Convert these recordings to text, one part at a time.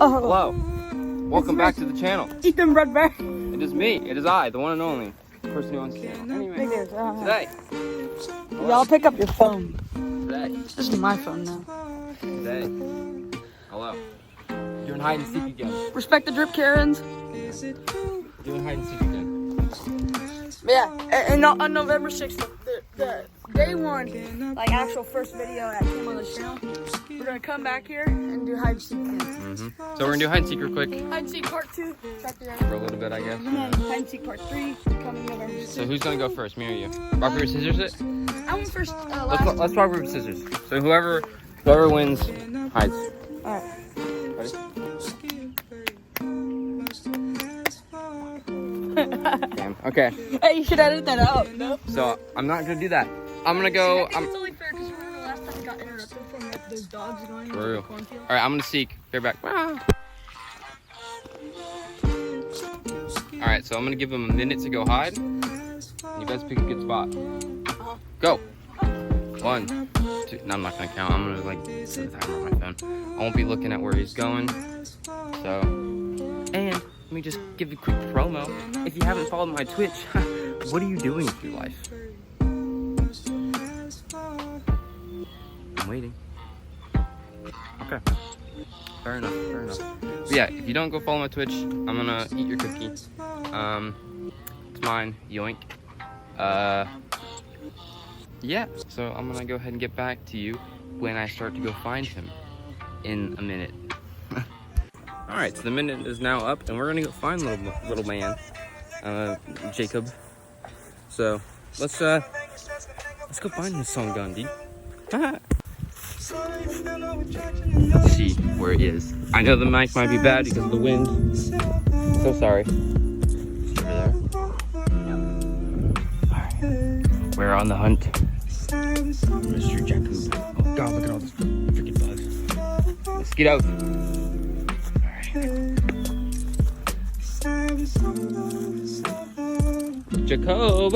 Oh, hello. Welcome back to the channel. Ethan Redbear. It is me. It is I, the one and only person who owns the channel. Anyway, today. Y'all pick up your phone. Today. This is my phone now. Today. Hello. Doing hide and seek again. Respect the drip Karens. Doing hide and seek again. Yeah, and on November 6th, the day one, like actual first video that came on the channel, we're gonna come back here and do hide and seek again. So we're gonna do hide and seek real quick. Hide and seek part 2, for a little bit, I guess. and then hide and seek part 3 coming November 6th. So who's gonna go first, me or you? Rock, paper, scissors it? I went first. Let's rock, paper, scissors. So whoever wins hides. All right. Ready? Damn. Okay. Hey, you should edit that out. No. So I'm not gonna do that. I'm gonna go. It's only fair because remember the last time we got interrupted from those dogs going in the cornfield. All right, I'm gonna seek. Bear back. All right, so I'm gonna give him a minute to go hide. You guys pick a good spot. Go. 1, 2. No, I'm not gonna count. I'm gonna like set the timer on my phone. I won't be looking at where he's going. So, and let me just give you a quick promo. If you haven't followed my Twitch, what are you doing with your life? I'm waiting. Okay. Fair enough. But yeah, if you don't go follow my Twitch, I'm gonna eat your cookie. It's mine. Yoink. Yeah, so I'm gonna go ahead and get back to you when I start to go find him in a minute. Alright, so the minute is now up and we're gonna go find little man, Jacob. So let's go find this song gun, dude. Let's see where it is. I know the mic might be bad because of the wind. So sorry. It's over there. Alright. We're on the hunt. Mr. Jacob. Oh god, look at all this freaking bugs. Let's get out. Alright. Jacob.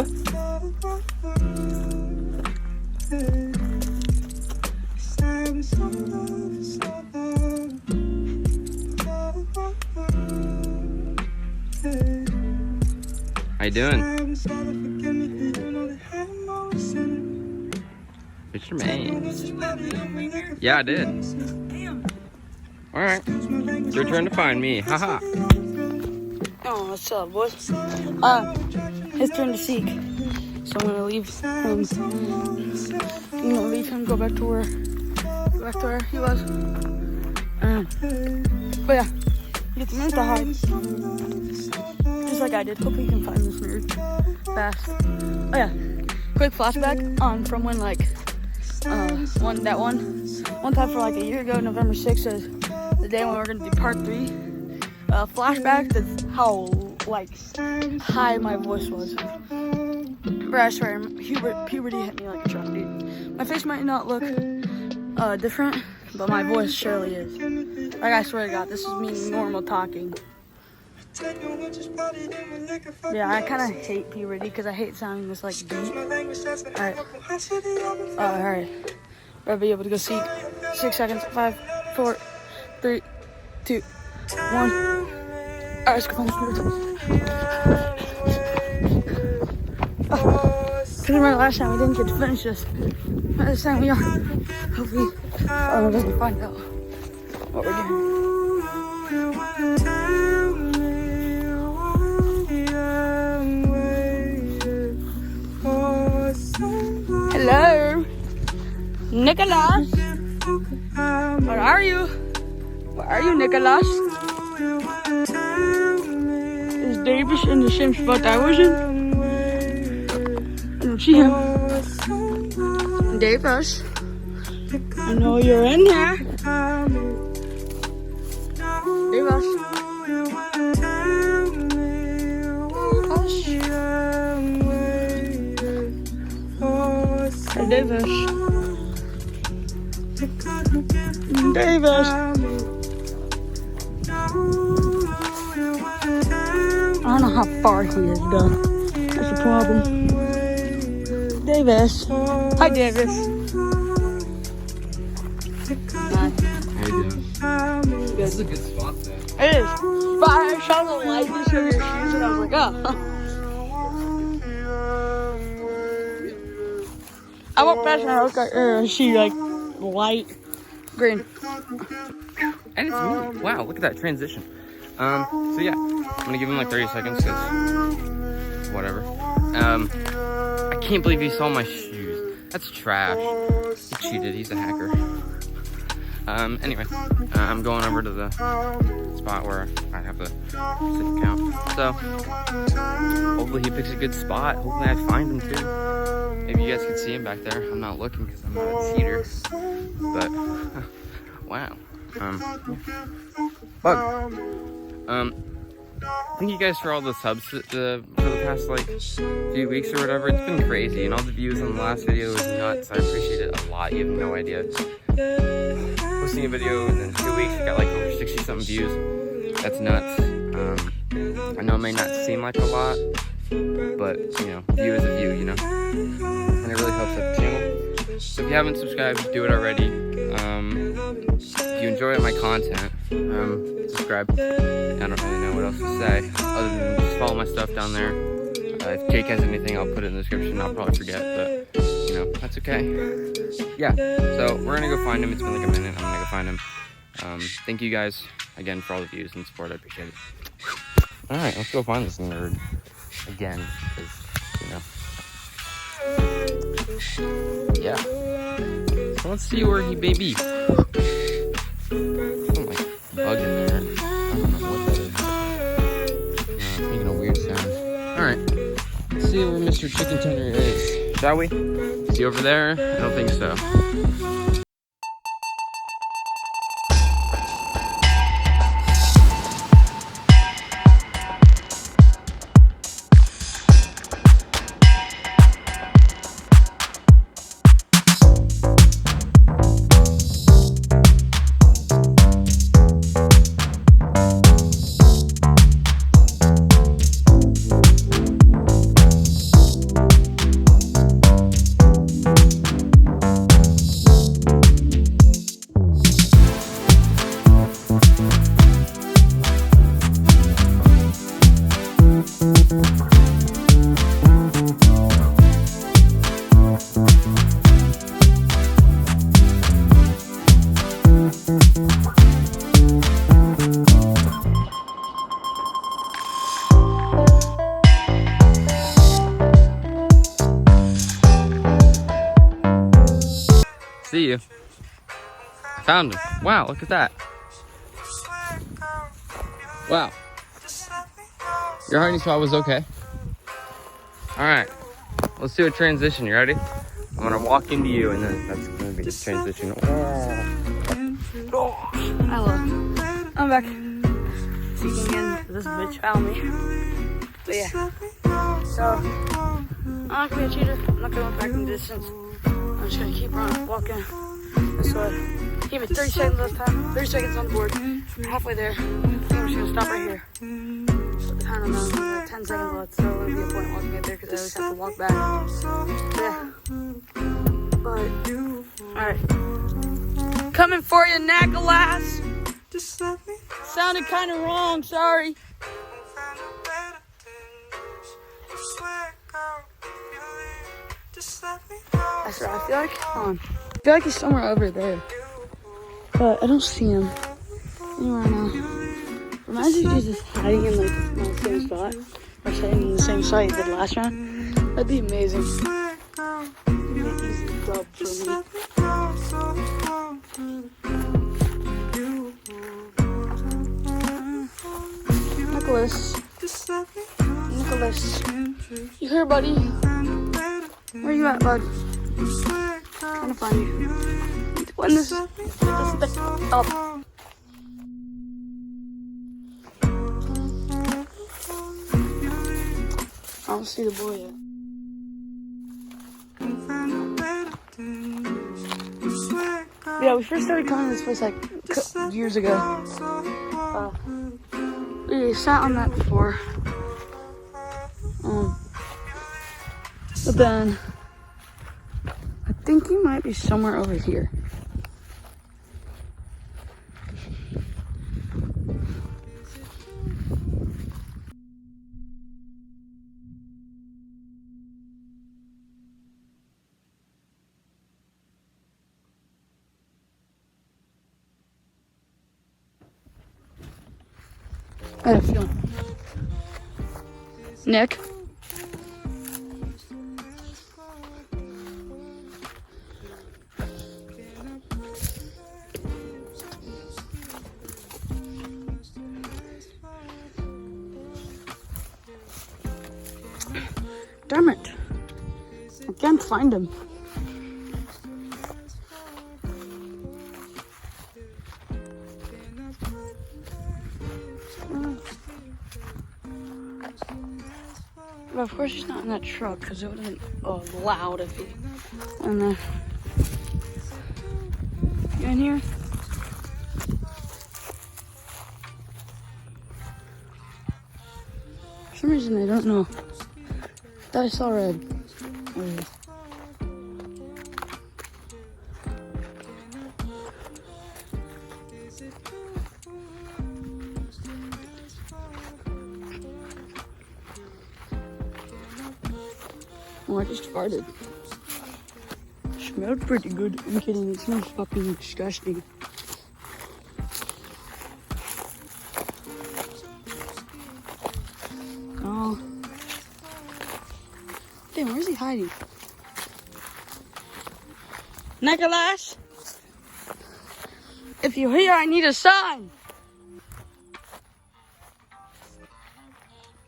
How you doing? Mr. Man. Yeah, I did. Alright. It's your turn to find me. Haha. Oh, what's up, boys? His turn to seek. So I'm gonna leave him. I'm gonna leave him, go back to where he was. But yeah, he gets a minute to hide. Just like I did. Hopefully you can find this nerd fast. Oh yeah, quick flashback from when like one time for like a year ago, November 6th is the day when we're gonna do part 3. Flashback to how like high my voice was. But I swear, puberty hit me like a truck, dude. My face might not look different, but my voice surely is. Like I swear to God, this is me normal talking. Yeah, I kind of hate puberty because I hate sounding this like deep. Alright. We'll be able to go seek. 6 seconds. 5, 4, 3, 2, 1. Alright, let's go find this nerd. Because remember last time we didn't get to finish this. But this time we are. Hopefully, we're going to find out what we're doing. Hello, Nicholas. Where are you? Where are you, Nicholas? Is Davis in the same spot I was in? I don't see him. Davis, I know you're in here. Davis. Hey, Davis. Davis. I don't know how far he is, though. That's the problem. Davis. Hi, Davis. Hi. How you doing? Good. good. This is a good spot though. It is. But I saw the lightness of your shoes and I was like, oh. I walked past and I looked at her and she like light green. And it's moving. Wow, look at that transition. So yeah, I'm gonna give him like 30 seconds because whatever. I can't believe he saw my shoes. That's trash. He cheated, he's a hacker. Anyway, I'm going over to the spot where I have the sit count. So, hopefully he picks a good spot. Hopefully I find him too. Maybe you guys can see him back there. I'm not looking because I'm not a cheater. But, wow. Bug. Thank you guys for all the subs for the past like few weeks or whatever. It's been crazy, and all the views on the last video was nuts. I appreciate it a lot. You have no idea. Posting a video and then 2 weeks you got like over 60 something views. That's nuts. I know it may not seem like a lot, but you know, view is a view, you know, and it really helps out the channel. So if you haven't subscribed, do it already. If you enjoy my content, subscribe. I don't really know what else to say other than just follow my stuff down there. If Jake has anything, I'll put it in the description. I'll probably forget, but you know, that's okay. Yeah, so we're gonna go find him. It's been like a minute. I'm gonna go find him. Thank you guys again for all the views and support. I appreciate it. All right, let's go find this nerd again, because you know. Yeah. So let's see where he may be. Something like bug in there. I don't know what that is. It's making a weird sound. All right. Let's see where Mr. Chicken Tender is. Shall we? Is he over there? I don't think so. See you. Found him. Wow, look at that. Wow. Your hiding spot was okay. Alright. Let's do a transition. You ready? I'm gonna walk into you and then that's gonna be the transition. Oh, I love it. I'm back. Seeking in. This bitch found me. But yeah. So, I'm not gonna be a cheater. I'm not gonna look back in the distance. I'm just gonna keep running, walking this way. Give me 30 seconds last time. 30 seconds on the board. We're halfway there. I think I'm just gonna stop right here. So the time I'm like 10 seconds left, so it'll be a point walking right there because I always have to walk back. Yeah. But, alright. Coming for you, Nicholas. Sounded kind of wrong, sorry. That's right, I feel like, hold on. I feel like he's somewhere over there. But I don't see him anywhere now. Reminds me of just hiding in like the same spot. Or staying in the same spot he did last round. That'd be amazing. It'd be an easy dub for me. Nicholas. You here, buddy? Where you at, bud? Trying to find you. When this up. I don't see the boy yet. Yeah, we first started coming to this place like years ago. We sat on that before. But then I think he might be somewhere over here. I have a feeling. Nick? Damn it. I can't find him. But of course he's not in that truck because it would have been loud if he in there. You in here? For some reason I don't know. I saw red. Oh, I just farted. Smelled pretty good. I'm kidding, it smells fucking disgusting. Oh. Damn, where's he hiding? Nicholas? If you're here, I need a sign.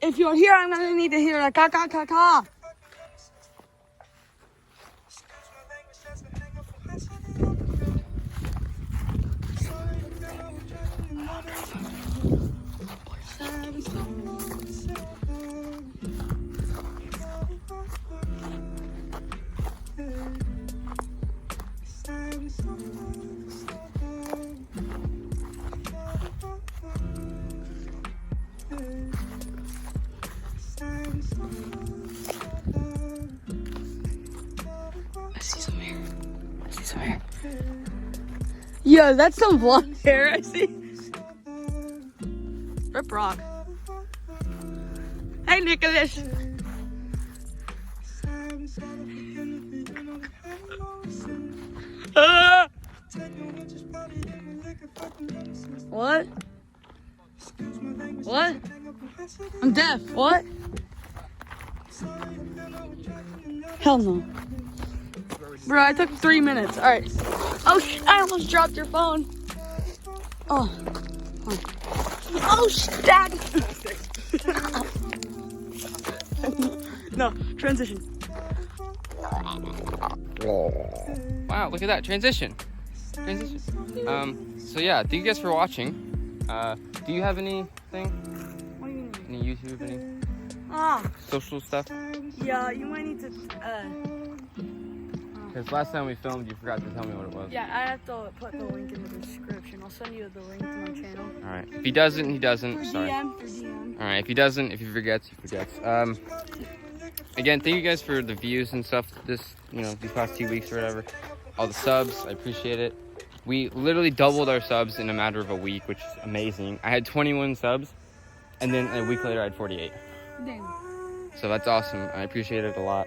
If you're here, I'm gonna need to hear a ka-ka-ka-ka. I see some hair. I see some hair. Yo, that's some blonde hair I see. Rip Rock. Hey, Nicholas. What? What? I'm deaf. What? Hell no. Bro, I took 3 minutes. Alright. Oh, I almost dropped your phone. Oh. Oh, dad. No, transition. Wow, look at that. Transition. So yeah, thank you guys for watching. Do you have anything? What do you mean? Any YouTube, any social stuff? Yeah, you might need to, Because last time we filmed, you forgot to tell me what it was. yeah, I have to put the link in the description. I'll send you the link to my channel. Alright. If he doesn't, he doesn't. Sorry. For DM. Alright, if he doesn't, if he forgets, he forgets. Again, thank you guys for the views and stuff these past 2 weeks or whatever. All the subs, I appreciate it. We literally doubled our subs in a matter of a week, which is amazing. I had 21 subs, and then a week later I had 48. Damn. So that's awesome. I appreciate it a lot.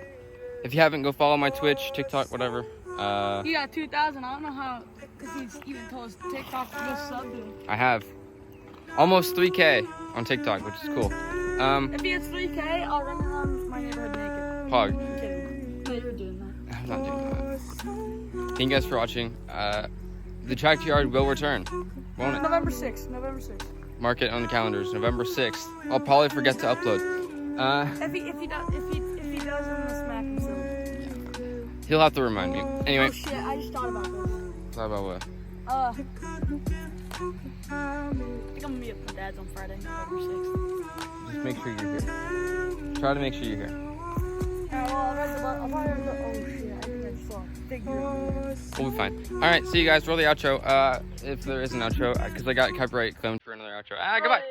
If you haven't, go follow my Twitch, TikTok, whatever. He got 2,000. I don't know how, if he's even told us TikTok to go sub to him. I have almost 3K on TikTok, which is cool. If he gets 3K, I'll run around my neighborhood naked. Pog. I'm kidding. No, you're doing that. I'm not doing that. Thank you guys for watching. The track yard will return, won't it? November 6th. November 6th. Mark it on the calendars. November 6th. I'll probably forget to upload. If he does, I'm gonna smack him. So. He'll have to remind me. Anyway. Oh shit! I just thought about this. Thought about what? I think I'm gonna meet up with my dad's on Friday, November 6th. Just make sure you're here. Try to make sure you're here. Well, I'll probably oh shit! I think I just saw a figure. We'll be fine. Alright, see you guys. Roll the outro. If there is an outro, because I got copyright claimed for another outro. Goodbye.